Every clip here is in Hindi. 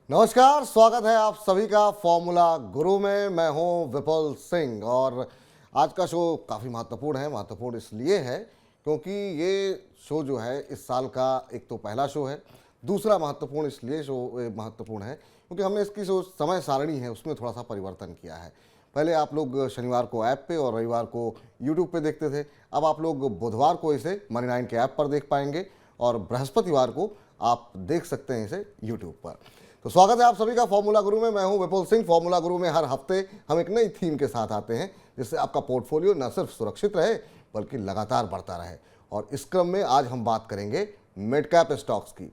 नमस्कार, स्वागत है आप सभी का फॉर्मूला गुरु में। मैं हूं विपुल सिंह और आज का शो काफ़ी महत्वपूर्ण है। महत्वपूर्ण इसलिए है क्योंकि ये शो जो है इस साल का एक तो पहला शो है। दूसरा महत्वपूर्ण इसलिए शो महत्वपूर्ण है क्योंकि हमने इसकी जो समय सारणी है उसमें थोड़ा सा परिवर्तन किया है। पहले आप लोग शनिवार को ऐप पे और रविवार को यूट्यूब पे देखते थे। अब आप लोग बुधवार को इसे मनी 9 के ऐप पर देख पाएंगे और बृहस्पतिवार को आप देख सकते हैं इसे यूट्यूब पर। तो स्वागत है आप सभी का फॉर्मूला गुरु में। मैं हूं विपुल सिंह। फॉर्मूला गुरु में हर हफ्ते हम एक नई थीम के साथ आते हैं जिससे आपका पोर्टफोलियो न सिर्फ सुरक्षित रहे बल्कि लगातार बढ़ता रहे। और इस क्रम में आज हम बात करेंगे मिड कैप स्टॉक्स की।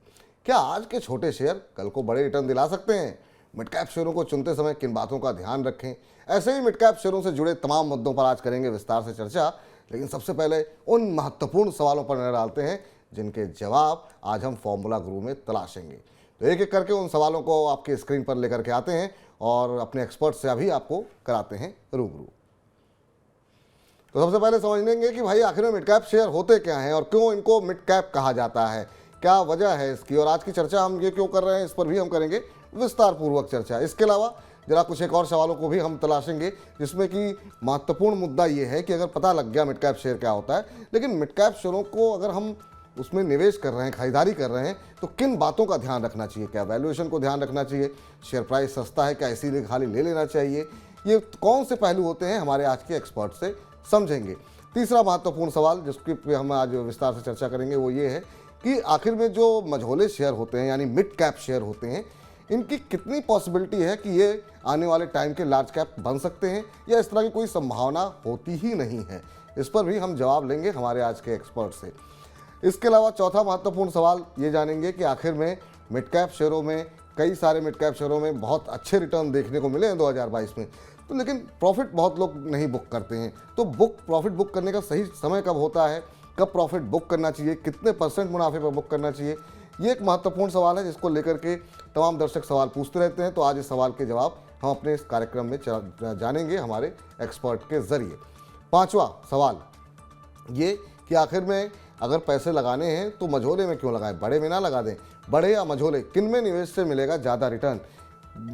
क्या आज के छोटे शेयर कल को बड़े रिटर्न दिला सकते हैं? मिड कैप शेयरों को चुनते समय किन बातों का ध्यान रखें? ऐसे ही मिड कैप शेयरों से जुड़े तमाम मुद्दों पर आज करेंगे विस्तार से चर्चा। लेकिन सबसे पहले उन महत्वपूर्ण सवालों पर नजर डालते हैं जिनके जवाब आज हम फॉर्मूला गुरु में तलाशेंगे। तो एक एक करके उन सवालों को आपके स्क्रीन पर लेकर के आते हैं और अपने एक्सपर्ट से अभी आपको कराते हैं रूबरू। तो सबसे पहले समझ लेंगे कि भाई आखिर में मिड कैप शेयर होते क्या हैं और क्यों इनको मिड कैप कहा जाता है, क्या वजह है इसकी, और आज की चर्चा हम ये क्यों कर रहे हैं इस पर भी हम करेंगे विस्तार पूर्वक चर्चा। इसके अलावा जरा कुछ एक और सवालों को भी हम तलाशेंगे जिसमें कि महत्वपूर्ण मुद्दा ये है कि अगर पता लग गया मिड कैप शेयर क्या होता है, लेकिन मिड कैप शेयरों को अगर हम उसमें निवेश कर रहे हैं, खरीदारी कर रहे हैं, तो किन बातों का ध्यान रखना चाहिए? क्या वैल्यूएशन को ध्यान रखना चाहिए? शेयर प्राइस सस्ता है क्या इसीलिए खाली ले लेना चाहिए? ये कौन से पहलू होते हैं हमारे आज के एक्सपर्ट से समझेंगे। तीसरा महत्वपूर्ण सवाल जिसके पे हम आज विस्तार से चर्चा करेंगे वो ये है कि आखिर में जो मझोले शेयर होते हैं यानी मिड कैप शेयर होते हैं, इनकी कितनी पॉसिबिलिटी है कि ये आने वाले टाइम के लार्ज कैप बन सकते हैं या इस तरह की कोई संभावना होती ही नहीं है? इस पर भी हम जवाब लेंगे हमारे आज के एक्सपर्ट से। इसके अलावा चौथा महत्वपूर्ण सवाल ये जानेंगे कि आखिर में मिड कैप शेयरों में, कई सारे मिड कैप शेयरों में बहुत अच्छे रिटर्न देखने को मिले हैं 2022 में, तो लेकिन प्रॉफिट बहुत लोग नहीं बुक करते हैं। तो प्रॉफिट बुक करने का सही समय कब होता है, कब प्रॉफिट बुक करना चाहिए, कितने % मुनाफे पर बुक करना चाहिए, ये एक महत्वपूर्ण सवाल है जिसको लेकर के तमाम दर्शक सवाल पूछते रहते हैं। तो आज इस सवाल के जवाब हम अपने इस कार्यक्रम में जानेंगे हमारे एक्सपर्ट के जरिए। पाँचवा सवाल ये कि आखिर में अगर पैसे लगाने हैं तो मझोले में क्यों लगाएं, बड़े में ना लगा दें। बड़े या मझोले, किन में निवेश से मिलेगा ज़्यादा रिटर्न?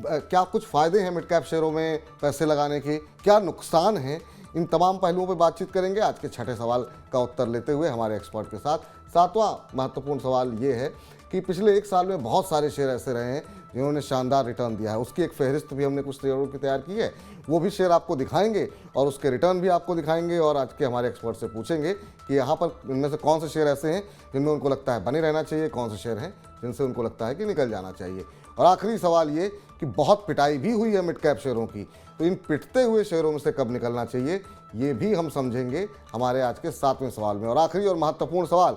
क्या कुछ फ़ायदे हैं मिड कैप शेयरों में पैसे लगाने के, क्या नुकसान हैं? इन तमाम पहलुओं पर बातचीत करेंगे आज के छठे सवाल का उत्तर लेते हुए हमारे एक्सपर्ट के साथ। सातवां महत्वपूर्ण सवाल ये है कि पिछले एक साल में बहुत सारे शेयर ऐसे रहे हैं जिन्होंने शानदार रिटर्न दिया है। उसकी एक फहरिस्त भी हमने कुछ शेयरों की तैयार की है, वो भी शेयर आपको दिखाएंगे और उसके रिटर्न भी आपको दिखाएंगे और आज के हमारे एक्सपर्ट से पूछेंगे कि यहाँ पर इनमें से कौन से शेयर ऐसे हैं जिनमें उनको लगता है बने रहना चाहिए, कौन से शेयर हैं जिनसे उनको लगता है कि निकल जाना चाहिए। और आखिरी सवाल ये कि बहुत पिटाई भी हुई है मिड कैप शेयरों की, तो इन पिटते हुए शेयरों में से कब निकलना चाहिए, ये भी हम समझेंगे हमारे आज के 7वें सवाल में। और आखिरी और महत्वपूर्ण सवाल,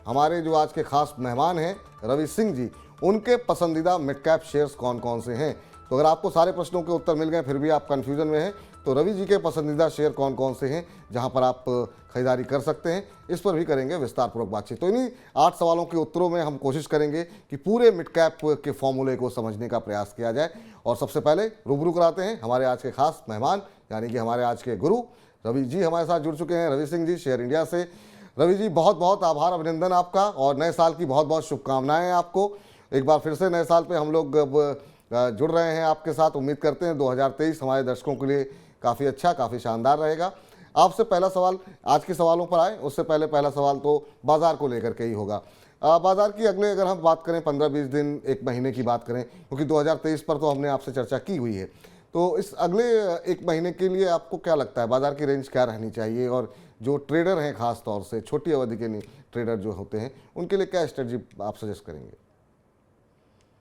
हमारे जो आज के खास मेहमान हैं रवि सिंह जी, उनके पसंदीदा मिड कैप शेयर्स कौन कौन से हैं। तो अगर आपको सारे प्रश्नों के उत्तर मिल गए फिर भी आप कंफ्यूजन में हैं, तो रवि जी के पसंदीदा शेयर कौन कौन से हैं जहां पर आप खरीदारी कर सकते हैं, इस पर भी करेंगे विस्तारपूर्वक बातचीत। तो इन्हीं 8 सवालों के उत्तरों में हम कोशिश करेंगे कि पूरे मिड कैप के फॉर्मूले को समझने का प्रयास किया जाए। और सबसे पहले रूबरू कराते हैं हमारे आज के खास मेहमान यानी कि हमारे आज के गुरु रवि जी हमारे साथ जुड़ चुके हैं। रवि सिंह जी, शेयर इंडिया से। रवि जी, बहुत बहुत आभार, अभिनंदन आपका और नए साल की बहुत बहुत शुभकामनाएं आपको। एक बार फिर से नए साल पे हम लोग जुड़ रहे हैं आपके साथ। उम्मीद करते हैं 2023 हमारे दर्शकों के लिए काफ़ी अच्छा, काफ़ी शानदार रहेगा। आपसे पहला सवाल आज के सवालों पर आए उससे पहले पहला सवाल तो बाजार को लेकर के ही होगा। बाजार की अगले अगर हम बात करें 15-20 दिन, एक महीने की बात करें, क्योंकि 2023 पर तो हमने आपसे चर्चा की हुई है, तो इस अगले एक महीने के लिए आपको क्या लगता है बाजार की रेंज क्या रहनी चाहिए? और जो ट्रेडर हैं, खास तौर से छोटी अवधि के ट्रेडर जो होते हैं, उनके लिए क्या स्ट्रेटजी आप सजेस्ट करेंगे?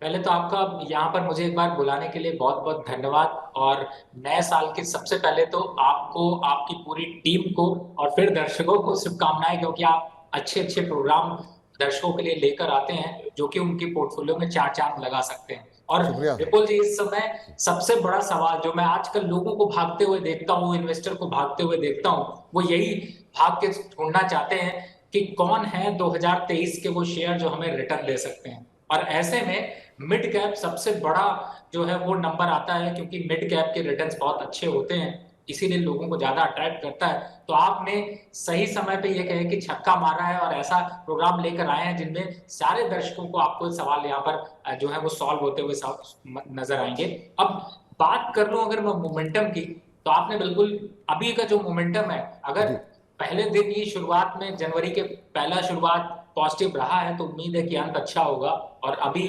पहले तो आपका यहाँ पर मुझे एक बार बुलाने के लिए बहुत बहुत धन्यवाद। और नए साल की सबसे पहले तो आपको, आपकी पूरी टीम को और फिर दर्शकों को शुभकामनाएं, क्योंकि आप अच्छे अच्छे प्रोग्राम दर्शकों के लिए लेकर आते हैं जो कि उनके पोर्टफोलियो में चार चांद लगा सकते हैं। और शुक्रिया सर। विपुल जी, इस समय सबसे बड़ा सवाल जो मैं आजकल लोगों को भागते हुए देखता हूँ, इन्वेस्टर को भागते हुए देखता हूँ, वो यही भाग के ढूंढना चाहते हैं कि कौन है 2023 के वो शेयर जो हमें रिटर्न दे सकते हैं। और ऐसे में मिड कैप सबसे बड़ा जो है वो नंबर आता है, क्योंकि मिड कैप के रिटर्न्स बहुत अच्छे होते हैं। इसीलिए लोगों को ज्यादा अट्रैक्ट करता है। तो आपने सही समय पे ये कहे कि छक्का मारा है और ऐसा प्रोग्राम लेकर आए हैं जिनमें सारे दर्शकों को आपको सवाल यहाँ पर जो है वो सॉल्व होते हुए नजर आएंगे। अब बात कर लूं अगर मैं मोमेंटम की, तो आपने बिल्कुल अभी का जो मोमेंटम है, अगर जी। पहले दिन ही शुरुआत में जनवरी के पहला शुरुआत पॉजिटिव रहा है तो उम्मीद है कि अंत अच्छा होगा। और अभी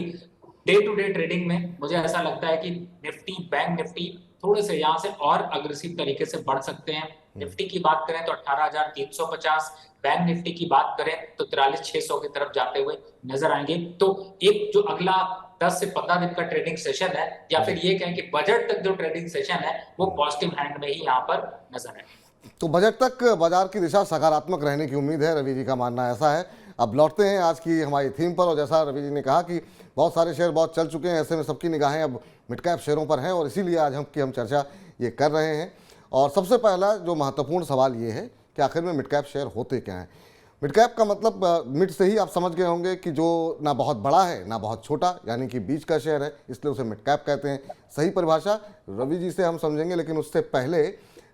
डे टू डे ट्रेडिंग में मुझे ऐसा लगता है कि निफ्टी, बैंक निफ्टी थोड़े से यहाँ से और अग्रेसिव तरीके से बढ़ सकते हैं। निफ्टी की बात करें तो 18,350, बैंक निफ्टी की बात करें तो 43,600 की तरफ जाते हुए नजर आएंगे। तो एक जो अगला 10 से 15 दिन का ट्रेडिंग सेशन है, या फिर ये कहें कि बजट तक जो ट्रेडिंग सेशन है वो पॉजिटिव हैंड में ही यहाँ पर नजर है। तो बजट तक बाजार की दिशा सकारात्मक रहने की उम्मीद है, रवि जी का मानना ऐसा है। अब लौटते हैं आज की हमारी थीम पर, और जैसा रवि जी ने कहा कि बहुत सारे शेयर बहुत चल चुके हैं, ऐसे में सबकी निगाहें अब मिड कैप शेयरों पर हैं, और इसीलिए आज हम चर्चा ये कर रहे हैं। और सबसे पहला जो महत्वपूर्ण सवाल ये है कि आखिर में मिड कैप शेयर होते क्या हैं। मिड कैप का मतलब मिड से ही आप समझ गए होंगे कि जो ना बहुत बड़ा है ना बहुत छोटा, यानी कि बीच का शेयर है, इसलिए उसे मिड कैप कहते हैं। सही परिभाषा रवि जी से हम समझेंगे, लेकिन उससे पहले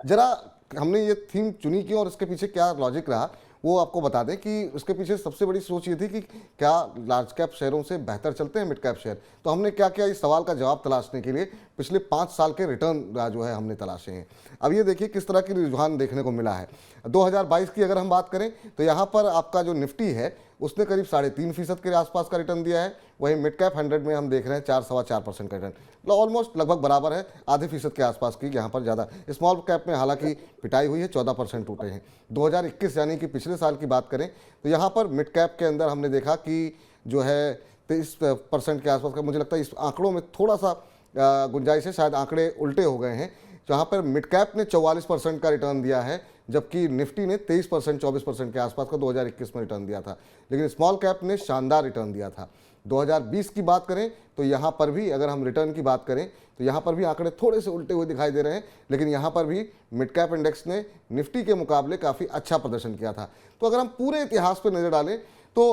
जरा हमने ये थीम चुनी क्यों और इसके पीछे क्या लॉजिक रहा वो आपको बता दें कि उसके पीछे सबसे बड़ी सोच ये थी कि क्या लार्ज कैप शेयरों से बेहतर चलते हैं मिड कैप शेयर। तो हमने क्या किया, इस सवाल का जवाब तलाशने के लिए पिछले 5 साल के रिटर्न जो है हमने तलाशे हैं। अब ये देखिए किस तरह की रुझान देखने को मिला है। 2022 की अगर हम बात करें तो यहाँ पर आपका जो निफ्टी है उसने करीब 3.5% के आसपास का रिटर्न दिया है। वहीं मिड कैप 100 में हम देख रहे हैं 4-4.25% का रिटर्न, ऑलमोस्ट लगभग बराबर है, आधे फीसद के आसपास की यहाँ पर ज़्यादा। स्मॉल कैप में हालांकि पिटाई हुई है, 14% टूटे हैं। 2021 यानी कि पिछले साल की बात करें तो यहाँ पर मिड कैप के अंदर हमने देखा कि जो है 23% के आसपास का, मुझे लगता है इस आंकड़ों में थोड़ा सा गुंजाइश है, शायद आंकड़े उल्टे हो गए हैं। जहाँ पर मिड कैप ने 44% का रिटर्न दिया है, जबकि निफ्टी ने 23%, 24% के आसपास का 2021 में रिटर्न दिया था। लेकिन स्मॉल कैप ने शानदार रिटर्न दिया था। 2020 की बात करें तो यहाँ पर भी अगर हम रिटर्न की बात करें तो यहाँ पर भी आंकड़े थोड़े से उल्टे हुए दिखाई दे रहे हैं, लेकिन यहाँ पर भी मिड कैप इंडेक्स ने निफ्टी के मुकाबले काफ़ी अच्छा प्रदर्शन किया था। तो अगर हम पूरे इतिहास पर नज़र डालें तो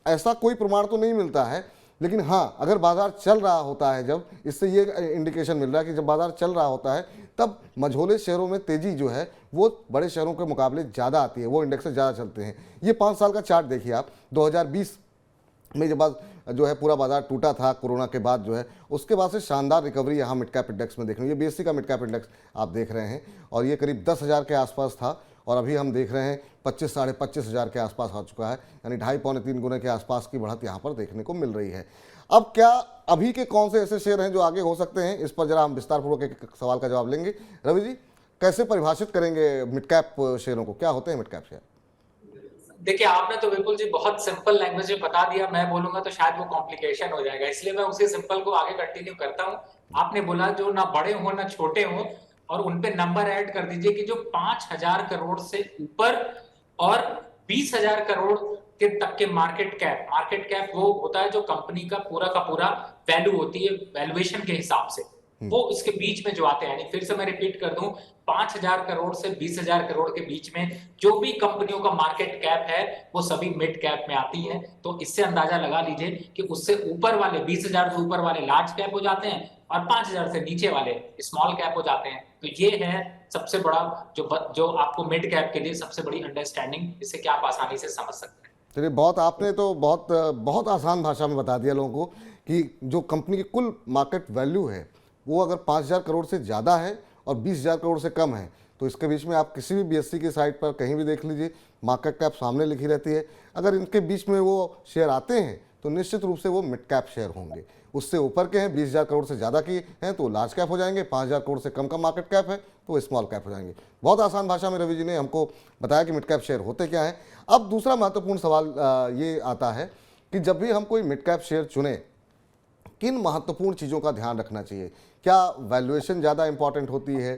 ऐसा कोई प्रमाण तो नहीं मिलता है, लेकिन हाँ, अगर बाजार चल रहा होता है, जब इससे ये इंडिकेशन मिल रहा है कि जब बाजार चल रहा होता है तब मझोले शेयरों में तेजी जो है वो बड़े शेयरों के मुकाबले ज़्यादा आती है, वो इंडेक्स से ज़्यादा चलते हैं। ये 5 साल का चार्ट देखिए आप। 2020 में जब जो है पूरा बाजार टूटा था कोरोना के बाद, जो है उसके बाद से शानदार रिकवरी यहाँ मिड कैप इंडेक्स में देख रहे हैं। ये बीएससी का मिड कैप इंडेक्स आप देख रहे हैं, और ये करीब 10,000 के आसपास था, और अभी हम देख रहे हैं 25-25,500 के आसपास आ चुका है, यानी 2.5-3 गुने के आसपास की बढ़त यहाँ पर देखने को मिल रही है। अब क्या अभी के कौन से ऐसे शेयर हैं जो आगे हो सकते हैं, इस पर जरा हम विस्तारपूर्वक एक सवाल का जवाब लेंगे। रवि जी, कैसे परिभाषित करेंगे मिड कैप शेयरों को, क्या होते हैं मिड कैप शेयर? देखिए, आपने तो बिल्कुल जी बहुत सिंपल लैंग्वेज में बता दिया। मैं बोलूंगा तो शायद वो कॉम्प्लिकेशन हो जाएगा, इसलिए मैं उसी सिंपल को आगे कंटिन्यू करता हूँ। आपने बोला जो ना बड़े हो ना छोटे हो, और उनपे नंबर ऐड कर दीजिए कि जो 5,000 करोड़ से ऊपर और 20,000 करोड़ के तक के मार्केट कैप वो होता है जो कंपनी का पूरा वैल्यू होती है, वैल्यूएशन के हिसाब से। वो इसके बीच में जो आते हैं, यानी फिर से मैं रिपीट कर दूं, 5,000 करोड़ से 20,000 करोड़ के बीच में जो भी कंपनियों का मार्केट कैप है वो सभी मिड कैप में आती है। तो इससे अंदाजा लगा लीजिए कि उससे ऊपर वाले 20,000 से ऊपर वाले लार्ज कैप हो जाते हैं, और 5,000 से नीचे वाले स्मॉल कैप हो जाते हैं। तो ये है सबसे बड़ा जो आपको मिड कैप के लिए सबसे बड़ी अंडरस्टैंडिंग, जिससे कि आप आसानी से समझ सकते हैं। चलिए, बहुत आपने तो बहुत आसान भाषा में बता दिया लोगों को कि जो कंपनी की कुल मार्केट वैल्यू है वो अगर 5,000 करोड़ से ज़्यादा है और 20,000 करोड़ से कम है, तो इसके बीच में आप किसी भी बीएससी की साइट पर कहीं भी देख लीजिए, मार्केट कैप सामने लिखी रहती है। अगर इनके बीच में वो शेयर आते हैं तो निश्चित रूप से वो मिड कैप शेयर होंगे। उससे ऊपर के हैं, 20,000 करोड़ से ज़्यादा की हैं तो लार्ज कैप हो जाएंगे, 5,000 करोड़ से कम का मार्केट कैप है तो वो स्मॉल कैप हो जाएंगे। बहुत आसान भाषा में रवि जी ने हमको बताया कि मिड कैप शेयर होते क्या हैं। अब दूसरा महत्वपूर्ण सवाल ये आता है कि जब भी हम कोई मिड कैप शेयर चुने, किन महत्वपूर्ण चीज़ों का ध्यान रखना चाहिए? क्या वैल्यूएशन ज़्यादा इंपॉर्टेंट होती है?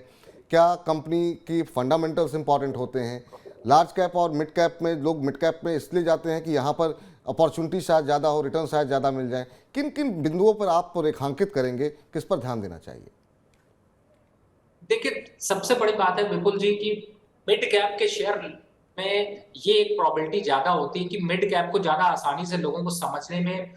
क्या कंपनी की फंडामेंटल्स इंपॉर्टेंट होते हैं? लार्ज कैप और मिड कैप में लोग मिड कैप में इसलिए जाते हैं कि यहाँ पर अपॉर्चुनिटी शायद ज़्यादा हो, रिटर्न शायद ज़्यादा मिल जाए। किन किन बिंदुओं पर आप रेखांकित करेंगे, किस पर ध्यान देना चाहिए? देखिए, सबसे बड़ी बात है विपुल जी की मिड कैप के शेयर में ये एक प्रोबेबिलिटी ज्यादा होती है कि मिड कैप को ज्यादा आसानी से लोगों को समझने में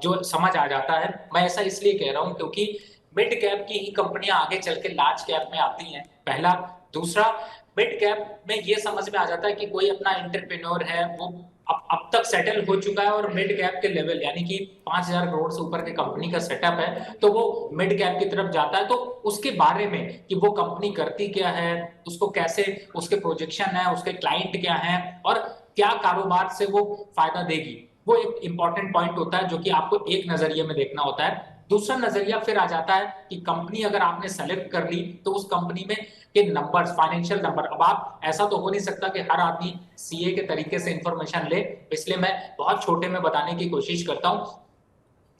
जो समझ आ जाता है। मैं ऐसा इसलिए कह रहा हूं क्योंकि मिड कैप की ही कंपनियां आगे चल के लार्ज कैप में आती हैं। पहला दूसरा, मिड कैप में ये समझ में आ जाता है कि कोई अपना एंटरप्रेन्योर है, वो अब तक सेटल हो चुका है और मिड कैप के लेवल यानी कि 5,000 करोड़ से ऊपर के कंपनी का सेटअप है, तो वो मिड कैप की तरफ जाता है। तो उसके बारे में कि वो कंपनी करती क्या है, उसको कैसे, उसके प्रोजेक्शन है, उसके क्लाइंट क्या है और क्या कारोबार से वो फायदा देगी, वो एक इंपॉर्टेंट पॉइंट होता है जो कि आपको एक नजरिए में देखना होता है। दूसरा नजरिया फिर आ जाता है कि कंपनी अगर आपने सेलेक्ट कर ली तो उस कंपनी में के नंबर्स, फाइनेंशियल नंबर। अब आप, ऐसा तो हो नहीं सकता कि हर आदमी सीए के तरीके से इंफॉर्मेशन ले, इसलिए मैं बहुत छोटे में बताने की कोशिश करता हूं।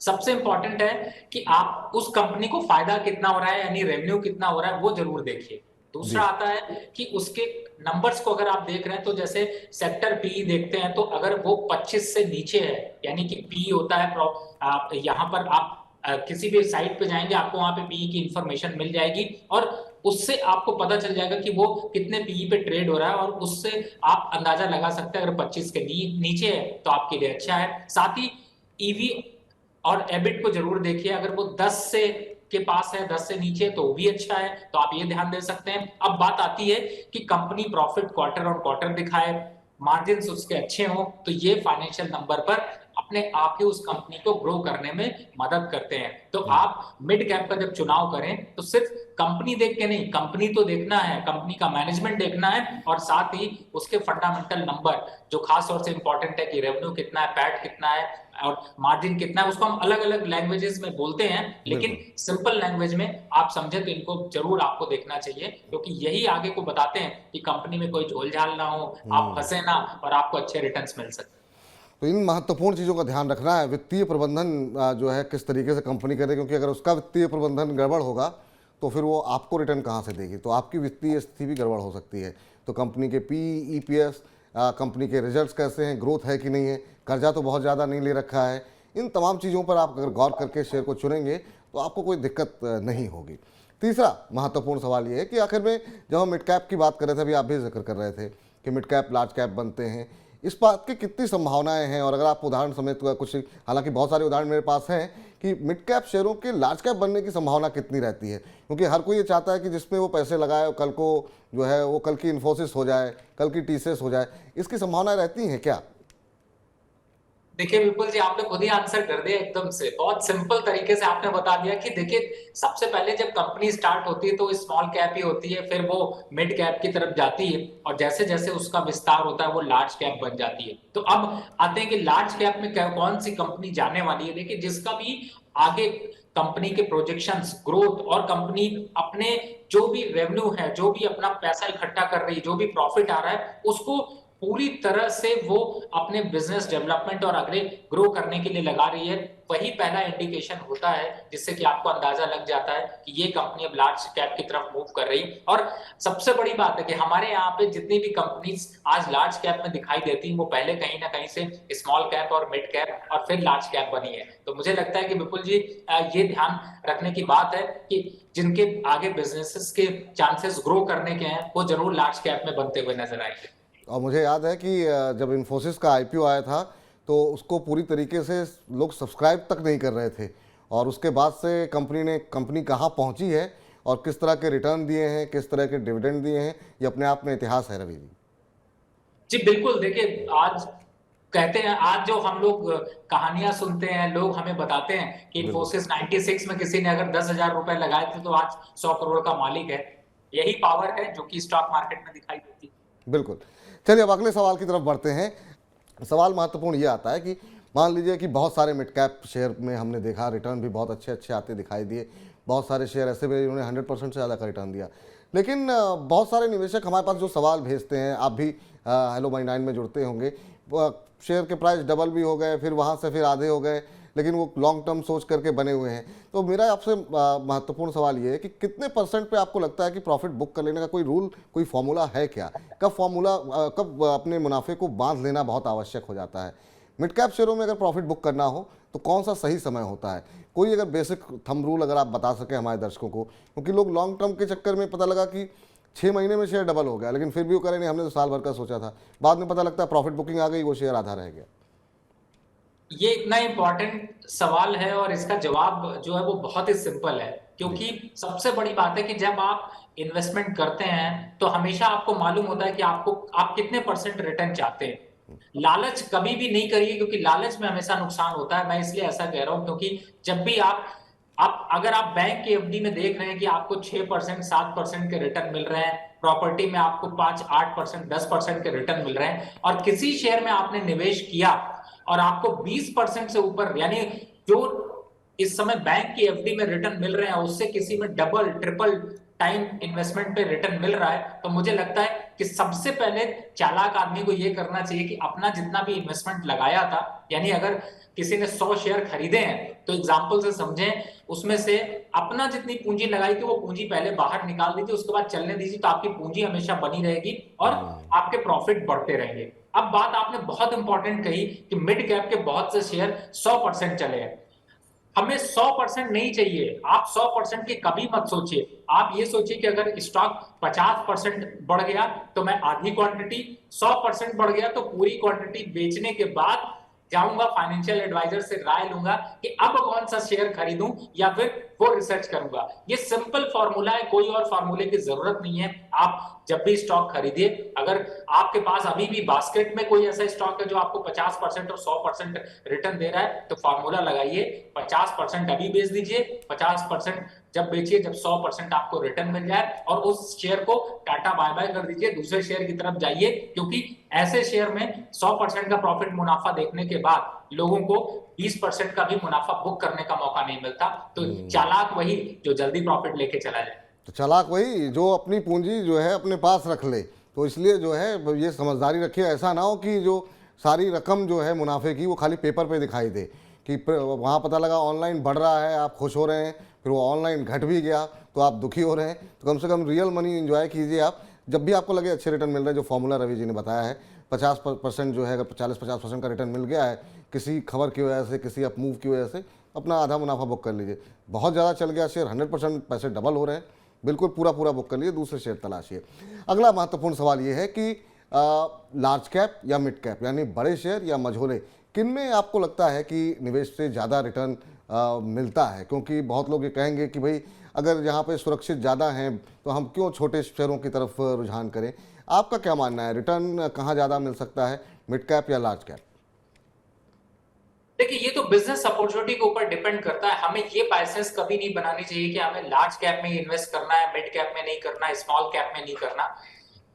सबसे इंपॉर्टेंट है कि आप उस कंपनी को फायदा कितना हो रहा है, यानी रेवेन्यू कितना हो रहा है, वो जरूर देखिए। दूसरा जी। आता है कि उसके नंबर्स को अगर आप देख रहे हैं तो जैसे सेक्टर पी देखते हैं, तो अगर वो 25 से नीचे है, यानी कि पी होता है, आप यहां पर आप किसी भी साइट पे जाएंगे आपको वहां पे पी की इंफॉर्मेशन मिल जाएगी और उससे आपको पता चल जाएगा कि वो कितने पी पे ट्रेड हो रहा है और उससे आप अंदाजा लगा सकते हैं। अगर 25 के नीचे है तो आपके लिए अच्छा है। साथ ही ईवी और एबिट को जरूर देखिए, अगर वो 10 से के पास है, 10 से नीचे, तो भी अच्छा है, तो आप ये ध्यान दे सकते हैं। अब बात आती है कि company profit quarter on quarter दिखाए, मार्जिन उसके अच्छे हों, तो ये फाइनेंशियल नंबर पर अपने आप ही उस कंपनी को ग्रो करने में मदद करते हैं। तो जी। आप मिड कैप का जब चुनाव करें तो सिर्फ कंपनी देख के नहीं, कंपनी तो देखना है, कंपनी का मैनेजमेंट देखना है और साथ ही उसके फंडामेंटल नंबर जो खास तौर से इंपॉर्टेंट है कि रेवेन्यू कितना है, पैट कितना है और मार्जिन कितना है। उसको हम अलग अलग लैंग्वेजेस में बोलते हैं, लेकिन बिल्कुल। सिंपल लैंग्वेज में आप समझे तो इनको जरूर आपको देखना चाहिए, क्योंकि यही आगे को बताते हैं कि कंपनी में कोई झोल झाल ना हो, आप हम्म। फंसे ना और आपको अच्छे रिटर्न्स मिल सके। तो इन महत्वपूर्ण चीज़ों का ध्यान रखना है। वित्तीय प्रबंधन जो है किस तरीके से कंपनी करे, क्योंकि अगर उसका वित्तीय प्रबंधन गड़बड़ होगा तो फिर वो आपको रिटर्न कहाँ से देगी, तो आपकी वित्तीय स्थिति भी गड़बड़ हो सकती है। तो कंपनी के पी, ईपीएस, कंपनी के रिजल्ट्स कैसे हैं, ग्रोथ है कि नहीं है, कर्जा तो बहुत ज़्यादा नहीं ले रखा है, इन तमाम चीज़ों पर आप अगर गौर करके शेयर को चुनेंगे तो आपको कोई दिक्कत नहीं होगी। तीसरा महत्वपूर्ण सवाल ये है कि आखिर में जब हम मिड कैप की बात कर रहे थे, अभी आप भी जिक्र कर रहे थे कि मिड कैप लार्ज कैप बनते हैं, इस बात की कितनी संभावनाएं हैं, और अगर आप उदाहरण समेत कुछ, हालांकि बहुत सारे उदाहरण मेरे पास हैं कि मिड कैप शेयरों के लार्ज कैप बनने की संभावना कितनी रहती है, क्योंकि हर कोई ये चाहता है कि जिसमें वो पैसे लगाए कल को जो है वो कल की इन्फोसिस हो जाए, कल की टीसीएस हो जाए, इसकी संभावनाएं रहती हैं क्या? देखिए विपुल जी, आपने खुद ही आंसर कर दिया एकदम से, बहुत सिंपल तरीके से आपने बता दिया कि देखिए सबसे पहले जब कंपनी स्टार्ट होती है तो स्मॉल कैप ही होती है, फिर वो मिड कैप की तरफ जाती है और जैसे जैसे उसका विस्तार होता है वो लार्ज कैप बन जाती है। तो अब आते हैं कि लार्ज कैप में कौन सी कंपनी जाने वाली है। देखिए जिसका भी आगे कंपनी के प्रोजेक्शंस, ग्रोथ और कंपनी अपने जो भी रेवेन्यू है, जो भी अपना पैसा इकट्ठा कर रही है, जो भी प्रॉफिट आ रहा है, उसको पूरी तरह से वो अपने बिजनेस डेवलपमेंट और आगे ग्रो करने के लिए लगा रही है, वही पहला इंडिकेशन होता है जिससे कि आपको अंदाजा लग जाता है कि ये कंपनी अब लार्ज कैप की तरफ मूव कर रही है। और सबसे बड़ी बात है कि हमारे यहाँ पे जितनी भी कंपनीज आज लार्ज कैप में दिखाई देती हैं वो पहले कहीं ना कहीं से स्मॉल कैप और मिड कैप और फिर लार्ज कैप बनी है। तो मुझे लगता है कि विपुल जी, ये ध्यान रखने की बात है कि जिनके आगे बिजनेसेस के चांसेस ग्रो करने के हैं वो जरूर लार्ज कैप में बनते हुए नजर आएंगे। और मुझे याद है कि जब इन्फोसिस का आईपीओ आया था तो उसको पूरी तरीके से लोग सब्सक्राइब तक नहीं कर रहे थे, और उसके बाद से कंपनी कहाँ पहुँची है और किस तरह के रिटर्न दिए हैं, किस तरह के डिविडेंड दिए हैं, ये अपने आप में इतिहास है रवि जी। जी बिल्कुल, देखिए आज कहते हैं, आज जो हम लोग कहानियां सुनते हैं, लोग हमें बताते हैं कि बिल्कुल। इन्फोसिस 96 में किसी ने अगर 10,000 रुपए लगाए थे तो आज 100 करोड़ का मालिक है। यही पावर है जो कि स्टॉक मार्केट में दिखाई देती है। बिल्कुल। चलिए अब अगले सवाल की तरफ बढ़ते हैं। सवाल महत्वपूर्ण ये आता है कि मान लीजिए कि बहुत सारे मिड कैप शेयर में हमने देखा रिटर्न भी बहुत अच्छे अच्छे आते दिखाई दिए, बहुत सारे शेयर ऐसे भी जिन्होंने 100% से ज़्यादा का रिटर्न दिया, लेकिन बहुत सारे निवेशक हमारे पास जो सवाल भेजते हैं, आप भी हेलो माई 9 में जुड़ते होंगे, शेयर के प्राइस डबल भी हो गए, फिर वहाँ से फिर आधे हो गए, लेकिन वो लॉन्ग टर्म सोच करके बने हुए हैं। तो मेरा आपसे महत्वपूर्ण सवाल ये है कि कितने परसेंट पे आपको लगता है कि प्रॉफिट बुक कर लेने का कोई रूल, कोई फॉर्मूला है क्या? कब अपने मुनाफे को बांध लेना बहुत आवश्यक हो जाता है? मिड कैप शेयरों में अगर प्रॉफिट बुक करना हो तो कौन सा सही समय होता है? कोई अगर बेसिक थंब रूल अगर आप बता सकें हमारे दर्शकों को, क्योंकि लोग लॉन्ग टर्म के चक्कर में पता लगा कि 6 महीने में शेयर डबल हो गया, लेकिन फिर भी वो करें नहीं, हमने तो साल भर का सोचा था, बाद में पता लगता है प्रॉफिट बुकिंग आ गई, वो शेयर आधा रह गया। ये इतना इंपॉर्टेंट सवाल है और इसका जवाब जो है वो बहुत ही सिंपल है। जी। क्योंकि सबसे बड़ी बात है कि जब आप इन्वेस्टमेंट करते हैं, तो हमेशा आपको मालूम होता है कि आप कितने परसेंट रिटर्न चाहते हैं। लालच कभी भी नहीं करिए, क्योंकि लालच में हमेशा नुकसान होता है। मैं इसलिए ऐसा कह रहा हूं, क्योंकि जब भी आप अगर आप बैंक की एफडी में देख रहे हैं कि आपको 6% 7% के रिटर्न मिल रहे हैं, प्रॉपर्टी में आपको 5 8% 10% के रिटर्न मिल रहे हैं, और किसी शेयर में आपने निवेश किया और आपको 20% से ऊपर, यानी जो इस समय बैंक की एफडी में रिटर्न मिल रहे हैं, उससे किसी में डबल ट्रिपल टाइम इन्वेस्टमेंट पे रिटर्न मिल रहा है, तो मुझे लगता है कि सबसे पहले चालाक आदमी को यह करना चाहिए कि अपना जितना भी इन्वेस्टमेंट लगाया था, यानी अगर किसी ने 100 शेयर खरीदे हैं, तो एग्जांपल से समझें, उसमें से अपना जितनी पूंजी लगाई थी वो पूंजी पहले बाहर निकाल दीजिए, उसके बाद चलने दीजिए, तो आपकी पूंजी हमेशा बनी रहेगी और आपके प्रॉफिट बढ़ते रहेंगे। अब बात आपने बहुत इंपॉर्टेंट कही कि मिड कैप के बहुत से शेयर 100% चले हैं। हमें 100% नहीं चाहिए। आप 100% की कभी मत सोचिए। आप ये सोचिए कि अगर स्टॉक 50% बढ़ गया तो मैं आधी क्वांटिटी, 100% बढ़ गया तो पूरी क्वांटिटी बेचने के बाद जाऊंगा फाइनेंशियल एडवाइजर से राय लूंगा कि अब कौन सा शेयर खरीदूं, या फिर वो रिसर्च करूंगा। ये सिंपल फॉर्मूला है, कोई और फॉर्मूले की जरूरत नहीं है। आप जब भी स्टॉक खरीदिए, अगर आपके पास अभी भी बास्केट में कोई ऐसा स्टॉक है जो आपको 50% और 100% रिटर्न दे रहा है, तो फॉर्मूला लगाइए, 50% अभी बेच दीजिए, 50% जब बेचिए जब 100% आपको रिटर्न मिल जाए, और उस शेयर को टाटा बाय बाय कर दीजिए, दूसरे शेयर की तरफ जाइए। क्योंकि ऐसे शेयर में 100% का प्रॉफिट मुनाफा देखने के बाद लोगों को 20% का भी मुनाफा बुक करने का मौका नहीं मिलता। तो चालाक वही जो जल्दी प्रॉफिट लेके चला जाए। तो चालाक वही जो अपनी पूंजी जो है अपने पास रख ले। तो इसलिए जो है ये समझदारी रखिए, ऐसा ना हो कि जो सारी रकम जो है मुनाफे की वो खाली पेपर पे दिखाई दे, कि वहाँ पता लगा ऑनलाइन बढ़ रहा है, आप खुश हो रहे हैं, फिर वो ऑनलाइन घट भी गया तो आप दुखी हो रहे हैं। तो कम से कम रियल मनी एंजॉय कीजिए आप, जब भी आपको लगे अच्छे रिटर्न मिल रहे हैं। जो फॉर्मूला रवि जी ने बताया है, 50% जो है, अगर 40-50% का रिटर्न मिल गया है किसी खबर की वजह से, किसी अप मूव की वजह से, अपना आधा मुनाफा बुक कर लीजिए। बहुत ज़्यादा चल गया शेयर, 100% पैसे डबल हो रहे हैं, बिल्कुल पूरा पूरा बुक कर लिए, दूसरे शेयर तलाशिए। अगला महत्वपूर्ण सवाल ये है कि लार्ज कैप या मिड कैप, यानी बड़े शेयर या मझोले, किन में आपको लगता है कि निवेश से ज़्यादा रिटर्न मिलता है? क्योंकि बहुत लोग ये कहेंगे कि भाई अगर यहाँ पे सुरक्षित ज़्यादा हैं तो हम क्यों छोटे शेयरों की तरफ रुझान करें। आपका क्या मानना है, रिटर्न कहाँ ज़्यादा मिल सकता है, मिड कैप या लार्ज कैप? देखिए, ये तो बिजनेस अपॉर्चुनिटी के ऊपर डिपेंड करता है। हमें ये बायसेंस कभी नहीं बनानी चाहिए कि हमें लार्ज कैप में इन्वेस्ट करना है, मिड कैप में नहीं करना है, स्मॉल कैप में नहीं करना।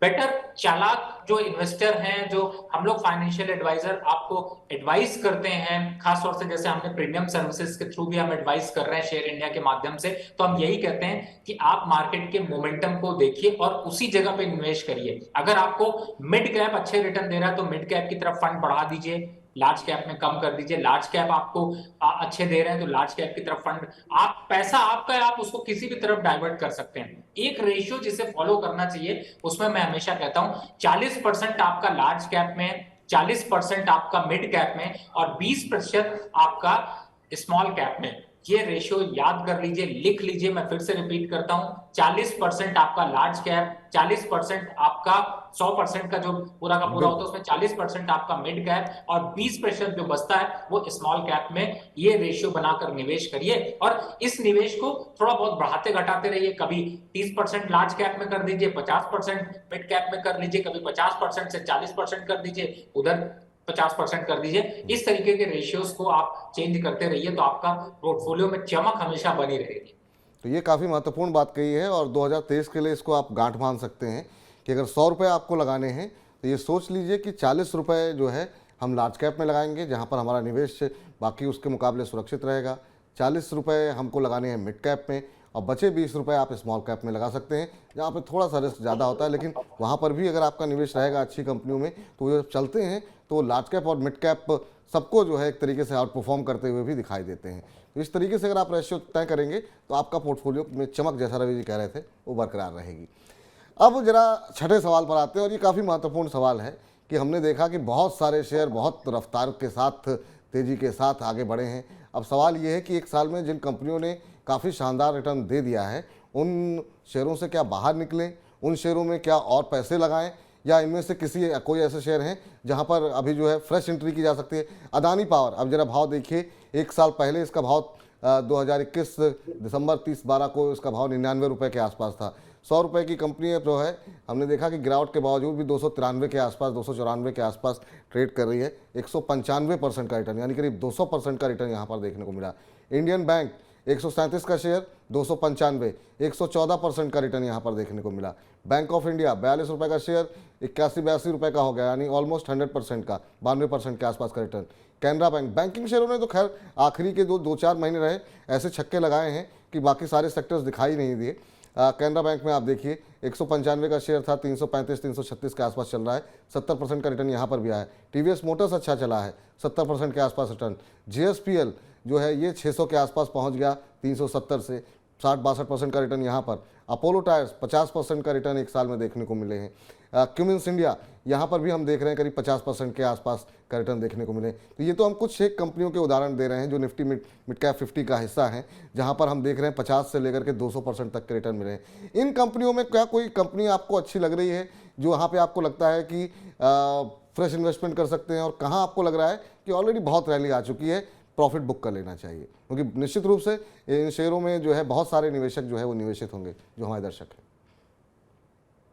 बेटर चालाक जो इन्वेस्टर हैं, जो हम लोग फाइनेंशियल एडवाइजर आपको एडवाइस करते हैं, खासतौर से जैसे हमने प्रीमियम सर्विसेज के थ्रू भी हम एडवाइस कर रहे हैं शेयर इंडिया के माध्यम से, तो हम यही कहते हैं कि आप मार्केट के मोमेंटम को देखिए और उसी जगह पे इन्वेस्ट करिए। अगर आपको मिड कैप अच्छे रिटर्न दे रहा है तो मिड कैप की तरफ फंड बढ़ा दीजिए, लार्ज कैप में कम कर दीजिए। लार्ज कैप आपको अच्छे दे रहे हैं तो लार्ज कैप की तरफ फंड, आप पैसा आपका है, आप उसको किसी भी तरफ डाइवर्ट कर सकते हैं। एक रेशियो जिसे फॉलो करना चाहिए, उसमें मैं हमेशा कहता हूं 40% आपका लार्ज कैप में, 40% आपका मिड कैप में, और 20% आपका स्मॉल कैप में। ये रेशियो याद कर लीजिए, लिख लीजिए। मैं फिर से रिपीट करता हूं, 40% आपका लार्ज कैप, 40% आपका 100% का जो पूरा का पूरा होता है उसमें 40% आपका मिड कैप, और 20% जो बचता है वो स्मॉल कैप में। ये रेशियो बनाकर निवेश करिए, और इस निवेश को थोड़ा बहुत बढ़ाते घटाते रहिए। कभी 30% लार्ज कैप में कर दीजिए, 50% मिड कैप में कर लीजिए, कभी 50% से 40% कर दीजिए, उधर 50% कर दीजिए। इस तरीके के रेशियोज को आप चेंज करते रहिए, तो आपका पोर्टफोलियो में चमक हमेशा बनी रहेगी। तो ये काफ़ी महत्वपूर्ण बात कही है, और 2023 के लिए इसको आप गांठ बांध सकते हैं कि अगर 100 रुपये आपको लगाने हैं तो ये सोच लीजिए कि 40 रुपये जो है हम लार्ज कैप में लगाएंगे, जहाँ पर हमारा निवेश बाकी उसके मुकाबले सुरक्षित रहेगा। 40 रुपये हमको लगाने हैं मिड कैप में, और बचे 20 रुपये आप स्मॉल कैप में लगा सकते हैं, जहाँ पर थोड़ा सा रिस्क ज़्यादा होता है, लेकिन वहाँ पर भी अगर आपका निवेश रहेगा अच्छी कंपनियों में तो वो जब चलते हैं तो लार्ज कैप और मिड कैप सबको जो है एक तरीके से आउट परफॉर्म करते हुए भी दिखाई देते हैं। तो इस तरीके से अगर आप रेशियो तय करेंगे तो आपका पोर्टफोलियो में चमक, जैसा रवि जी कह रहे थे, वो बरकरार रहेगी। अब जरा छठे सवाल पर आते हैं, और ये काफ़ी महत्वपूर्ण सवाल है कि हमने देखा कि बहुत सारे शेयर बहुत रफ्तार के साथ, तेज़ी के साथ आगे बढ़े हैं। अब सवाल ये है कि एक साल में जिन कंपनियों ने काफ़ी शानदार रिटर्न दे दिया है, उन शेयरों से क्या बाहर निकलें, उन शेयरों में क्या और पैसे लगाएं, या इनमें से कोई ऐसे शेयर हैं जहां पर अभी जो है फ्रेश एंट्री की जा सकती है? अदानी पावर, अब जरा भाव देखिए, एक साल पहले इसका भाव 2021 दिसंबर 30/12 को इसका भाव 99 रुपये के आसपास था। 100 रुपये की कंपनी जो है, हमने देखा कि गिरावट के बावजूद भी 293 के आसपास, 294 के आसपास ट्रेड कर रही है। 195% का रिटर्न, यानी करीब 200% का रिटर्न यहाँ पर देखने को मिला। इंडियन बैंक 137 का शेयर 295, 114% का रिटर्न यहाँ पर देखने को मिला। बैंक ऑफ इंडिया 42 रुपये का शेयर 81-82 रुपये का हो गया, यानी ऑलमोस्ट 100% का, 92% के आसपास का रिटर्न। कैनरा बैंक, बैंकिंग शेयरों ने तो खैर आखिरी के 2-4 महीने रहे ऐसे छक्के लगाए हैं कि बाकी सारे सेक्टर्स दिखाई नहीं दिए। कैनरा बैंक में आप देखिए 195 का शेयर था, 335-336 के आसपास चल रहा है, 70% का रिटर्न यहाँ पर भी आया है। टीवीएस मोटर्स अच्छा चला है, 70% के आसपास रिटर्न। जेएसपीएल जो है ये 600 के आसपास पहुँच गया, 370 से 60-62% का रिटर्न यहाँ पर। अपोलो टायर्स 50% का रिटर्न एक साल में देखने को मिले हैं। क्यूमिंस इंडिया यहाँ पर भी हम देख रहे हैं करीब 50% के आसपास का रिटर्न देखने को मिले। तो ये तो हम कुछ एक कंपनियों के उदाहरण दे रहे हैं जो निफ्टी मिड कैप 50 का हिस्सा हैं, जहाँ पर हम देख रहे हैं 50 से लेकर के 200% तक के रिटर्न मिले हैं। इन कंपनियों में क्या कोई कंपनी आपको अच्छी लग रही है जो वहाँ पर आपको लगता है कि फ्रेश इन्वेस्टमेंट कर सकते हैं, और कहाँ आपको लग रहा है कि ऑलरेडी बहुत रैली आ चुकी है, प्रॉफिट बुक कर लेना चाहिए? क्योंकि निश्चित रूप से इन शेयरों में जो है बहुत सारे निवेशक जो है वो निवेशित होंगे, जो हमारे दर्शक हैं।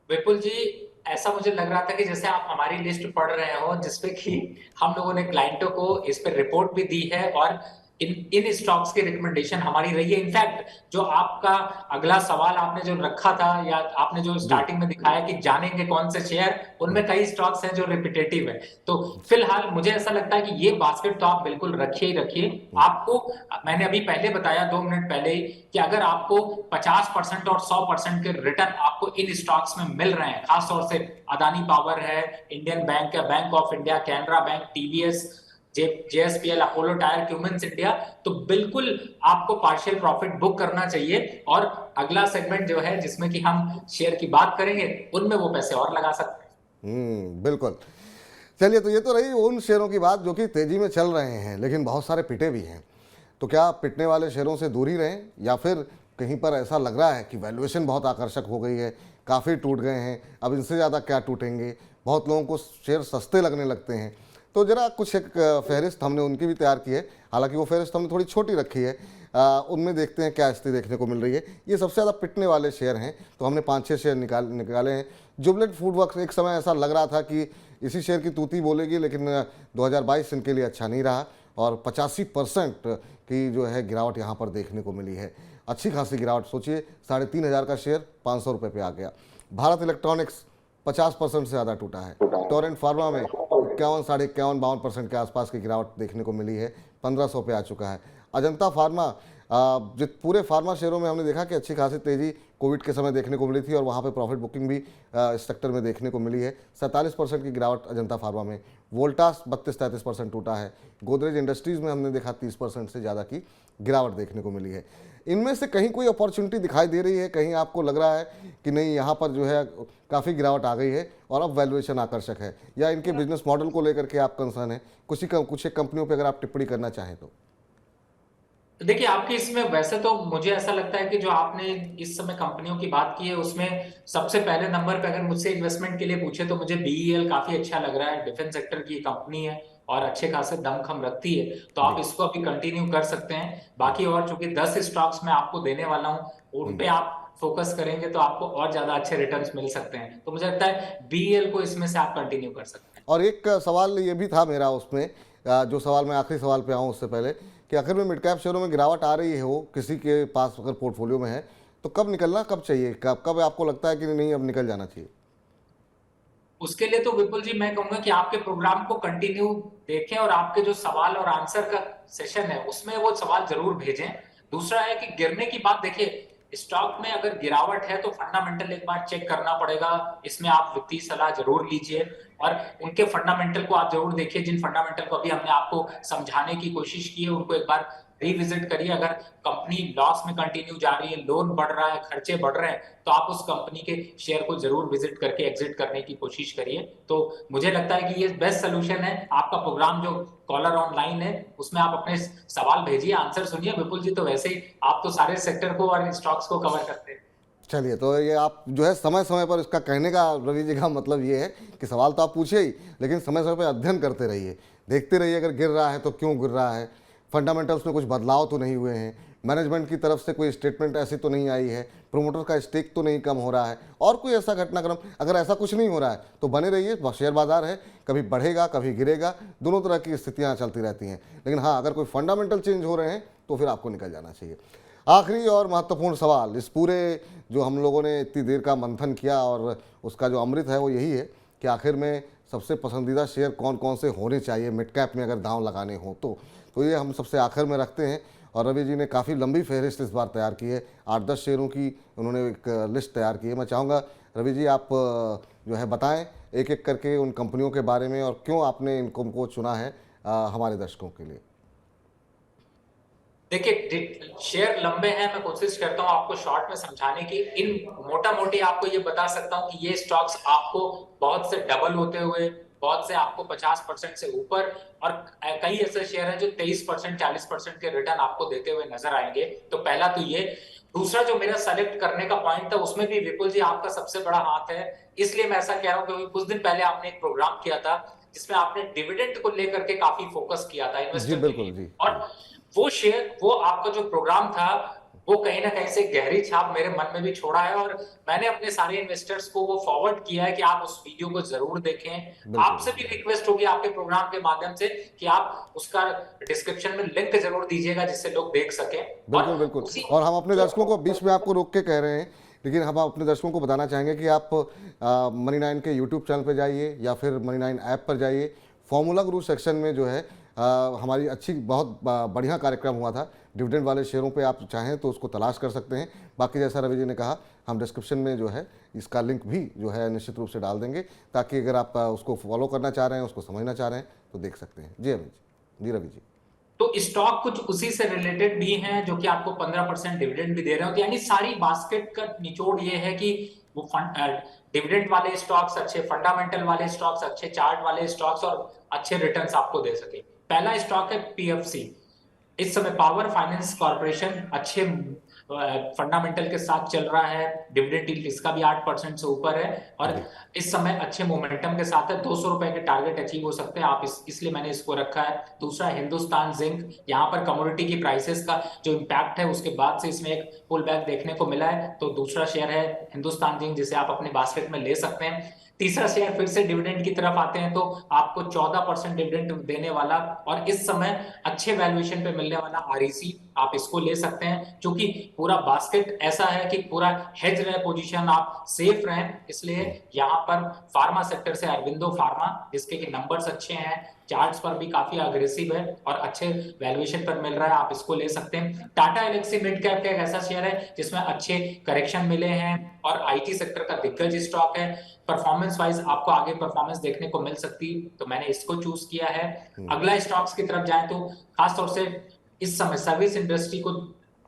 विपुल जी, ऐसा मुझे लग रहा था कि जैसे आप हमारी लिस्ट पढ़ रहे हो जिसपे कि हम लोगों ने क्लाइंटों को इस पे रिपोर्ट भी दी है और इन स्टॉक्स की रिकमेंडेशन हमारी रही है। इनफैक्ट जो आपका अगला सवाल आपने जो रखा था या आपने जो स्टार्टिंग में दिखाया कि जानेंगे कौन से शेयर, उनमें कई स्टॉक्स हैं जो रिपीटेटिव है। तो फिलहाल मुझे ऐसा लगता है कि ये बास्केट तो आप बिल्कुल रखिए ही रखिए। आपको मैंने अभी पहले बताया 2 मिनट पहले ही कि अगर आपको 50% और 100% के रिटर्न आपको इन स्टॉक्स में मिल रहे हैं, खासतौर से अदानी पावर है, इंडियन बैंक है, bank of India, Canara bank, TVS, JSPL, Apollo tyre, Cummins India, तो बिल्कुल आपको पार्शियल प्रॉफिट बुक करना चाहिए। और अगला सेगमेंट जो है जिसमें कि हम शेयर की बात करेंगे, उनमें वो पैसे और लगा सकते हैं। बिल्कुल। चलिए, तो ये तो रही उन शेयरों की बात जो कि तेजी में चल रहे हैं, लेकिन बहुत सारे पिटे भी हैं। तो क्या पिटने वाले शेयरों से दूर ही रहें, या फिर कहीं पर ऐसा लग रहा है कि वैल्यूएशन बहुत आकर्षक हो गई है, काफ़ी टूट गए हैं, अब इनसे ज़्यादा क्या टूटेंगे, बहुत लोगों को शेयर सस्ते लगने लगते हैं? तो ज़रा कुछ एक फहरिस्त हमने उनकी भी तैयार की है, हालांकि वो फहरिस्त हमने थोड़ी छोटी रखी है। उनमें देखते हैं क्या स्थिति देखने को मिल रही है। ये सबसे ज़्यादा पिटने वाले शेयर हैं, तो हमने 5-6 शेयर निकाले हैं। जुबलेंट फूडवर्क्स, एक समय ऐसा लग रहा था कि इसी शेयर की तूती बोलेगी, लेकिन 2022 इनके लिए अच्छा नहीं रहा और 85% की जो है गिरावट यहाँ पर देखने को मिली है। अच्छी खासी गिरावट, सोचिए 3,500 का शेयर 500 रुपये पे आ गया। भारत इलेक्ट्रॉनिक्स 50% से ज़्यादा टूटा है। टोरेंट फार्मा में 51, 51, 52% के आसपास की गिरावट देखने को मिली है, 1500 पे आ चुका है। अजंता फार्मा, जित पूरे फार्मा शेयरों में हमने देखा कि अच्छी खासी तेज़ी कोविड के समय देखने को मिली थी और वहाँ पे प्रॉफिट बुकिंग भी इस सेक्टर में देखने को मिली है। 47% की गिरावट अजंता फार्मा में। वोल्टास 32-33% टूटा है। गोदरेज इंडस्ट्रीज़ में हमने देखा 30% से ज़्यादा की गिरावट देखने को मिली है। इनमें से कहीं कोई अपॉर्चुनिटी दिखाई दे रही है, कहीं आपको लग रहा है कि नहीं यहाँ पर जो है काफ़ी गिरावट आ गई है और अब वैल्यूएशन आकर्षक है, या इनके बिजनेस मॉडल को लेकर के आप कंसर्न है? कुछ एक कंपनियों पर अगर आप टिप्पणी करना चाहें तो। देखिए, आपके इसमें वैसे तो मुझे ऐसा लगता है कि जो आपने इस समय कंपनियों की बात की है उसमें सबसे पहले नंबर पे अगर मुझसे इन्वेस्टमेंट के लिए पूछे तो मुझे बीईएल काफी अच्छा लग रहा है। डिफेंस सेक्टर की कंपनी है और अच्छे खासे दमखम रखती है, तो आप इसको अभी कंटिन्यू कर सकते हैं। बाकी और चूंकि 10 स्टॉक्स मैं आपको देने वाला हूँ, उन पे आप फोकस करेंगे तो आपको और ज्यादा अच्छे रिटर्न्स मिल सकते हैं। तो मुझे लगता है बीईएल को इसमें से आप कंटिन्यू कर सकते हैं। और एक सवाल ये भी था मेरा उसमें, जो सवाल मैं आखिरी सवाल पे आऊँ उससे पहले, कि आखिर में मिड कैप शेयरों में गिरावट आ रही है, हो किसी के पास अगर पोर्टफोलियो में है तो कब निकलना, कब चाहिए, कब आपको लगता है कि नहीं अब निकल जाना चाहिए? उसके लिए तो विपुल जी मैं कहूंगा कि आपके प्रोग्राम को कंटिन्यू देखें और आपके जो सवाल और आंसर का सेशन है उसमें वो सवाल जरूर भेजें। दूसरा है कि गिरने की बात, देखिए स्टॉक में अगर गिरावट है तो फंडामेंटल एक बार चेक करना पड़ेगा। इसमें आप वित्तीय सलाह जरूर लीजिए और उनके फंडामेंटल को आप जरूर देखिए, जिन फंडामेंटल को अभी हमने आपको समझाने की कोशिश की है उनको एक बार रिविजिट करिए। अगर कंपनी लॉस में कंटिन्यू जा रही है, लोन बढ़ रहा है, खर्चे बढ़ रहे हैं, तो आप उस कंपनी के शेयर को जरूर विजिट करके एग्जिट करने की कोशिश करिए। तो मुझे लगता है कि ये बेस्ट सोल्यूशन है। आपका प्रोग्राम जो कॉलर ऑनलाइन है उसमें आप अपने सवाल भेजिए, आंसर सुनिए। विपुल जी तो वैसे ही आप तो सारे सेक्टर को और स्टॉक्स को कवर करते हैं। चलिए, तो ये आप जो है समय समय पर इसका कहने का रवि जी का मतलब ये है कि सवाल तो आप पूछिए ही, लेकिन समय समय पर अध्ययन करते रहिए, देखते रहिए अगर गिर रहा है तो क्यों गिर रहा है, फंडामेंटल्स में कुछ बदलाव तो नहीं हुए हैं, मैनेजमेंट की तरफ से कोई स्टेटमेंट ऐसी तो नहीं आई है, प्रोमोटर का स्टेक तो नहीं कम हो रहा है, और कोई ऐसा घटनाक्रम, अगर ऐसा कुछ नहीं हो रहा है तो बने रहिए, शेयर बाजार है, कभी बढ़ेगा कभी गिरेगा, दोनों तरह की स्थितियां चलती रहती हैं। लेकिन हाँ, अगर कोई फंडामेंटल चेंज हो रहे हैं तो फिर आपको निकल जाना चाहिए। आखिरी और महत्वपूर्ण सवाल, इस पूरे जो हम लोगों ने इतनी देर का मंथन किया और उसका जो अमृत है वो यही है कि आखिर में सबसे पसंदीदा शेयर कौन कौन से होने चाहिए मिड कैप में अगर दांव लगाने हो तो ये हम सबसे आखिर में रखते हैं। और रवि जी ने काफ़ी लंबी फहरिस्त इस बार तैयार की है, 8-10 शेयरों की उन्होंने एक लिस्ट तैयार की है। मैं चाहूँगा रवि जी आप जो है बताएं एक एक करके उन कंपनियों के बारे में और क्यों आपने इनको चुना है हमारे दर्शकों के लिए। देखिए, शेयर लंबे हैं, मैं कोशिश करता हूं आपको शॉर्ट में समझाने की। इन मोटा मोटी आपको ये बता सकता हूं कि ये स्टॉक्स आपको बहुत से डबल होते हुए, बहुत से आपको 50% से ऊपर, और कई ऐसे शेयर हैं जो 23%, 40% के रिटर्न आपको देते हुए नजर आएंगे। तो पहला तो ये। दूसरा जो मेरा सेलेक्ट करने का पॉइंट था, उसमें भी विपुल जी आपका सबसे बड़ा हाथ है। इसलिए मैं ऐसा कह रहा हूं क्योंकि कुछ दिन पहले आपने एक प्रोग्राम किया था जिसमें आपने डिविडेंड को लेकर के काफी फोकस किया था जी इन्वेस्टर के बिल्कुल, लिए। जी और वो शेयर, वो आपका जो प्रोग्राम था, वो कहीं ना कहीं से गहरी छाप मेरे मन में भी छोड़ा है। और मैंने अपने सारे इन्वेस्टर्स को वो फॉरवर्ड किया है कि आप उस वीडियो को जरूर देखें। बिल्कुल। आपसे भी रिक्वेस्ट होगी आपके प्रोग्राम के माध्यम से कि आप उसका डिस्क्रिप्शन में लिंक जरूर दीजिएगा जिससे लोग देख सकें। और बिल्कुल बिल्कुल, उसी और हम अपने जो दर्शकों को बीच में आपको रोक के कह रहे हैं, लेकिन हम अपने दर्शकों को बताना चाहेंगे कि आप मनी नाइन के यूट्यूब चैनल पर जाइए या फिर मनी नाइन ऐप पर जाइए। फॉर्मूला गुरु सेक्शन में जो है हमारी अच्छी बहुत बढ़िया कार्यक्रम हुआ था, डिविडेंड वाले शेयरों पे आप चाहें तो उसको तलाश कर सकते हैं। बाकी जैसा रवि जी ने कहा, हम डिस्क्रिप्शन में जो है इसका लिंक भी जो है निश्चित रूप से डाल देंगे, ताकि अगर आप उसको फॉलो करना चाह रहे हैं, उसको समझना चाह रहे हैं तो देख सकते हैं। जी अमित जी, जी रवि जी। तो स्टॉक कुछ उसी से रिलेटेड भी हैं जो कि आपको 15% डिविडेंड भी दे रहे हो। तो यानी सारी बास्केट का निचोड़ ये है कि वो डिविडेंड वाले स्टॉक्स अच्छे, फंडामेंटल वाले स्टॉक्स अच्छे, चार्ट वाले स्टॉक्स और अच्छे रिटर्न्स आपको दे सके। पहला स्टॉक है पीएफसी। इस समय पावर फाइनेंस कॉर्पोरेशन अच्छे फंडामेंटल के साथ चल रहा है। डिविडेंड यील्ड इसका भी 8% से ऊपर है और जी इस समय अच्छे मोमेंटम के साथ है। 200 रुपए के टारगेट अचीव हो सकते हैं आप, इसलिए मैंने इसको रखा है। दूसरा हिंदुस्तान जिंक, यहाँ पर कमोडिटी की प्राइसेस का जो इम्पैक्ट है उसके बाद से इसमें एक पुल बैक देखने को मिला है। तो दूसरा शेयर है हिंदुस्तान जिंक, जिसे आप अपने बास्केट में ले सकते हैं। तीसरा शेयर फिर से डिविडेंड की तरफ आते हैं तो आपको 14% डिविडेंड देने वाला और इस समय अच्छे वैल्यूएशन पे मिलने वाला आरईसी, आप इसको ले सकते हैं। क्योंकि पूरा बास्केट ऐसा है कि पूरा हेज रहे पोजीशन, आप सेफ रहें, इसलिए यहाँ पर फार्मा सेक्टर से अरविंदो फार्मा, जिसके कि नंबर्स अच्छे हैं, चार्ट्स पर भी काफी अग्रेसिव है और अच्छे वैल्यूएशन पर मिल रहा है, आप इसको ले सकते हैं। टाटा एलेक्सी मिड कैप का एक ऐसा शेयर है जिसमें अच्छे करेक्शन मिले हैं और आईटी सेक्टर का दिग्गज स्टॉक है। परफॉर्मेंस वाइज आपको आगे परफॉर्मेंस देखने को मिल सकती, तो मैंने इसको चूज किया है। अगला स्टॉक्स की तरफ जाए तो खासतौर से इस समय सर्विस इंडस्ट्री को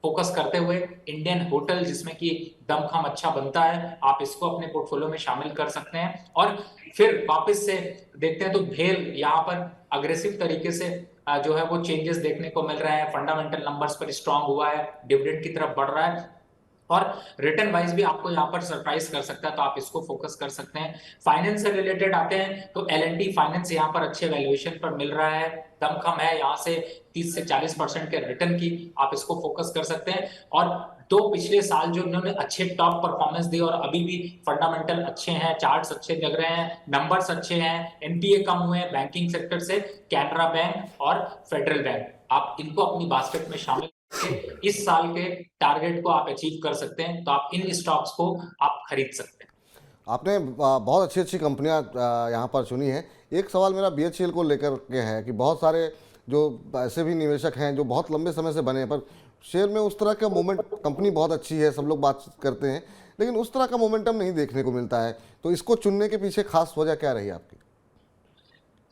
फोकस करते हुए इंडियन होटल, जिसमें कि दमखम अच्छा बनता है, आप इसको अपने पोर्टफोलियो में शामिल कर सकते हैं। और फिर वापस से देखते हैं तो भेल यहाँ पर अग्रेसिव तरीके से जो है वो चेंजेस देखने को मिल रहे हैं, फंडामेंटल नंबर्स पर स्ट्रांग हुआ है, डिविडेंड की तरफ बढ़ रहा है और रिटर्न वाइज भी आपको यहाँ पर सरप्राइज कर सकता है, तो आप इसको फोकस कर सकते हैं। फाइनेंस से रिलेटेड आते हैं तो एल&टी फाइनेंस यहाँ पर अच्छे वैल्यूएशन पर मिल रहा है, दमखम है, यहाँ से 30 से 40% के रिटर्न की आप इसको फोकस कर सकते हैं। और दो पिछले साल जो इन्होंने अच्छे टॉप परफॉर्मेंस दी और अभी भी फंडामेंटल अच्छे हैं, चार्ट्स अच्छे लग रहे हैं, नंबर्स अच्छे हैं, एनपीए कम हुए हैं बैंकिंग सेक्टर से, कैनरा बैंक और फेडरल बैंक, आप इनको अपनी बास्केट में शामिल इस साल के टारगेट को आप अचीव कर सकते हैं। तो आप इन स्टॉक्स को आप खरीद सकते हैं। आपने बहुत अच्छी अच्छी कंपनियां यहाँ पर चुनी हैं। एक सवाल मेरा बीएचईएल को लेकर के है कि बहुत सारे जो ऐसे भी निवेशक हैं जो बहुत लंबे समय से बने हैं, पर शेयर में उस तरह का मोमेंट, कंपनी बहुत अच्छी है, सब लोग बात करते हैं, लेकिन उस तरह का मोमेंटम नहीं देखने को मिलता है, तो इसको चुनने के पीछे खास वजह क्या रही आपकी?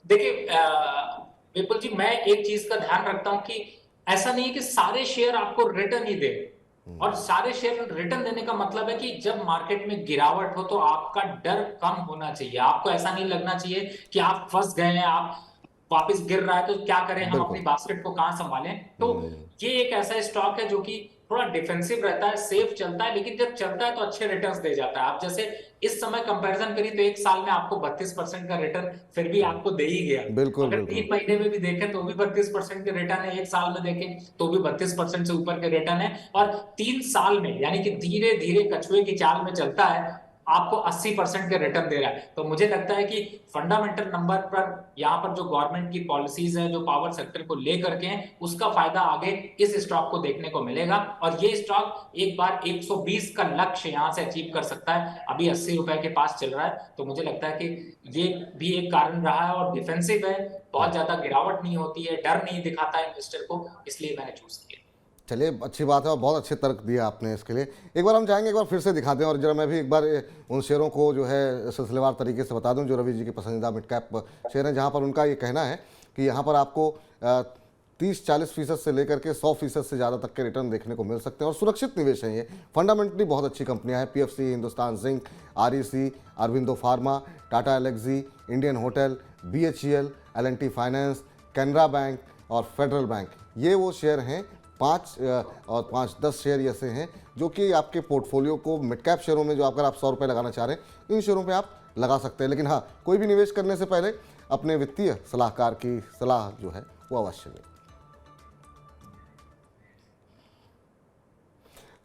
देखिए विपुल जी, मैं एक चीज का ध्यान रखता हूं कि ऐसा नहीं है कि सारे शेयर आपको रिटर्न ही दे, और सारे शेयर रिटर्न देने का मतलब है कि जब मार्केट में गिरावट हो तो आपका डर कम होना चाहिए। आपको ऐसा नहीं लगना चाहिए कि आप फंस गए हैं, आप वापस गिर रहा है तो क्या करें, हम अपनी बिल्कुल। बास्केट को कहां संभालें। तो ये एक ऐसा स्टॉक है जो कि थोड़ा डिफेंसिव रहता है, सेफ चलता है, लेकिन जब चलता है तो अच्छे रिटर्न्स दे जाता है। आप जैसे इस समय कंपैरिजन करिए तो एक साल में आपको 32% का रिटर्न फिर भी आपको दे ही गया। बिल्कुल अगर बिल्कुल। 3 महीने में भी देखें तो भी 32% के रिटर्न है, एक साल में देखें तो भी 32% से ऊपर के रिटर्न है, और 3 साल में यानी कि धीरे धीरे कछुए की चाल में चलता है, आपको 80% के रिटर्न दे रहा है। तो मुझे लगता है कि फंडामेंटल नंबर पर यहाँ पर जो गवर्नमेंट की पॉलिसीज है जो पावर सेक्टर को लेकर के हैं, उसका फायदा आगे इस स्टॉक को देखने को मिलेगा। और ये स्टॉक एक बार 120 का लक्ष्य यहां से अचीव कर सकता है। अभी 80 रुपए के पास चल रहा है, तो मुझे लगता है कि ये भी एक कारण रहा है। और डिफेंसिव है, बहुत ज्यादा गिरावट नहीं होती है, डर नहीं दिखाता है इन्वेस्टर को, इसलिए मैंने चूज किया। चलिए, अच्छी बात है और बहुत अच्छे तर्क दिया आपने इसके लिए। एक बार हम चाहेंगे एक बार फिर से दिखा दें, और जरा मैं भी एक बार उन शेयरों को जो है सिलसिलेवार तरीके से बता दूं जो रवि जी के पसंदीदा मिड कैप शेयर हैं, जहां पर उनका ये कहना है कि यहाँ पर आपको 30-40% से लेकर के 100% से ज़्यादा तक के रिटर्न देखने को मिल सकते हैं, और सुरक्षित निवेश हैं ये। फंडामेंटली बहुत अच्छी कंपनियां हैं, PFC, Hindustan zinc, REC, Aurobindo pharma, Tata Elxsi, Indian hotel, BHEL, L and T finance, Canara bank और फेडरल बैंक। ये वो शेयर हैं 5 और 5-10 शेयर ऐसे हैं जो कि आपके पोर्टफोलियो को मिड कैप शेयरों में, जो अगर आप 100 रुपये लगाना चाह रहे हैं, इन शेयरों पे आप लगा सकते हैं। लेकिन हाँ, कोई भी निवेश करने से पहले अपने वित्तीय सलाहकार की सलाह जो है वो अवश्य लें।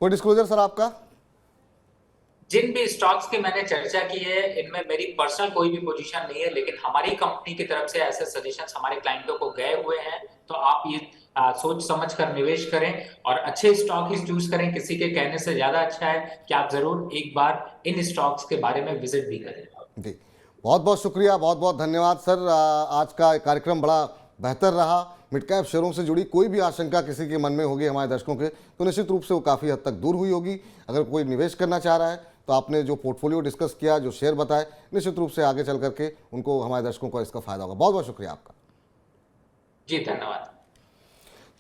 कोई डिस्क्लोजर सर आपका? जिन भी स्टॉक्स की मैंने चर्चा की है, इनमें मेरी पर्सनल कोई भी पोजीशन नहीं है, लेकिन हमारी कंपनी की तरफ से ऐसे सजेशंस हमारे क्लाइंटों को गए हुए हैं। तो आप ये सोच समझ कर निवेश करें और अच्छे स्टॉक ही चूज करें। किसी के कहने से ज्यादा अच्छा है कि आप जरूर एक बार इन स्टॉक्स के बारे में विजिट भी करें। जी, बहुत बहुत शुक्रिया, बहुत बहुत धन्यवाद सर। आज का कार्यक्रम बड़ा बेहतर रहा। मिड कैप शेयरों से जुड़ी कोई भी आशंका किसी के मन में होगी हमारे दर्शकों के, तो निश्चित रूप से वो काफ़ी हद तक दूर हुई होगी। अगर कोई निवेश करना चाह रहा है तो आपने जो पोर्टफोलियो डिस्कस किया, जो शेयर बताए, निश्चित रूप से आगे चल करके उनको, हमारे दर्शकों को इसका फायदा होगा। बहुत बहुत शुक्रिया आपका। जी धन्यवाद।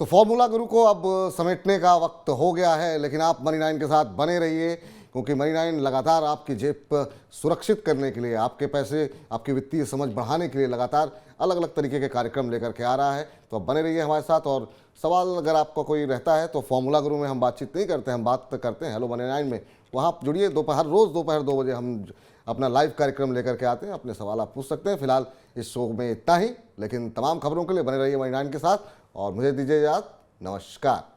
तो फॉर्मूला गुरु को अब समेटने का वक्त हो गया है, लेकिन आप मनी9 के साथ बने रहिए, क्योंकि मनी9 लगातार आपकी जेब सुरक्षित करने के लिए, आपके पैसे, आपकी वित्तीय समझ बढ़ाने के लिए लगातार अलग अलग तरीके के कार्यक्रम लेकर के आ रहा है। तो अब बने रहिए हमारे साथ। और सवाल अगर आपका कोई रहता है तो फॉर्मूला गुरु में हम बातचीत नहीं करते, हम बात करते हैं हेलो मनी9 में। वहाँ आप जुड़िए, रोज़ दोपहर 2 बजे हम अपना लाइव कार्यक्रम लेकर के आते हैं। अपने सवाल आप पूछ सकते हैं। फिलहाल इस शो में इतना ही, लेकिन तमाम खबरों के लिए बने रहिए मनी9 के साथ, और मुझे दीजिए इजाज़त। नमस्कार।